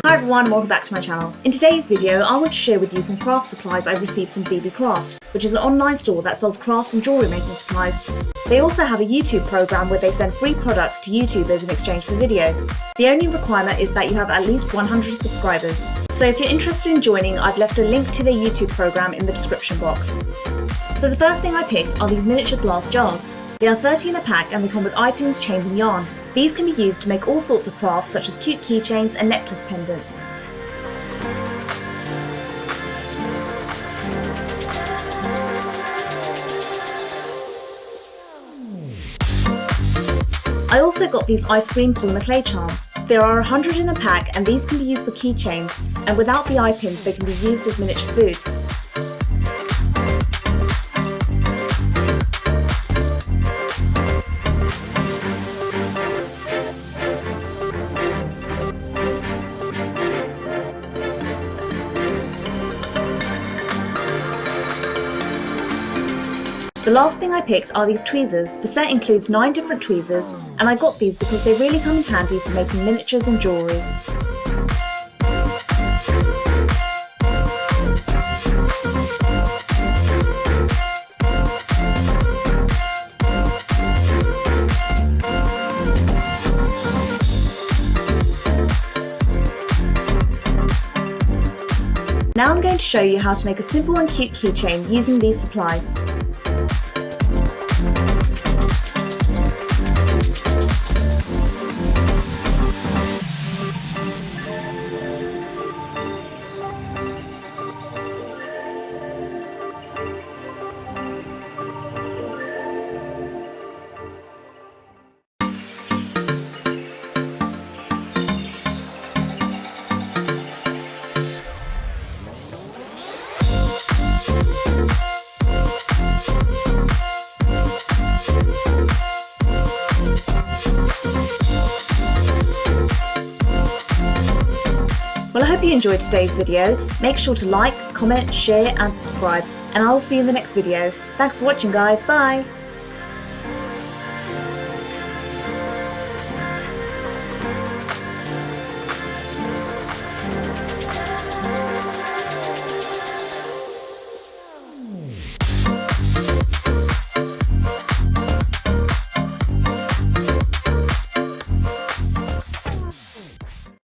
Hi everyone, welcome back to my channel. In today's video, I want to share with you some craft supplies I received from BB Craft, which is an online store that sells crafts and jewellery making supplies. They also have a YouTube program where they send free products to YouTubers in exchange for videos. The only requirement is that you have at least 100 subscribers. So if you're interested in joining, I've left a link to their YouTube program in the description box. So the first thing I picked are these miniature glass jars. They are 30 in a pack and they come with eye pins, chains and yarn. These can be used to make all sorts of crafts such as cute keychains and necklace pendants. I also got these ice cream polymer clay charms. There are 100 in a pack and these can be used for keychains, and without the eye pins they can be used as miniature food. The last thing I picked are these tweezers. The set includes 9 different tweezers, and I got these because they really come in handy for making miniatures and jewellery. Now I'm going to show you how to make a simple and cute keychain using these supplies. Well, I hope you enjoyed today's video. Make sure to like, comment, share and subscribe, and I will see you in the next video. Thanks for watching guys, bye!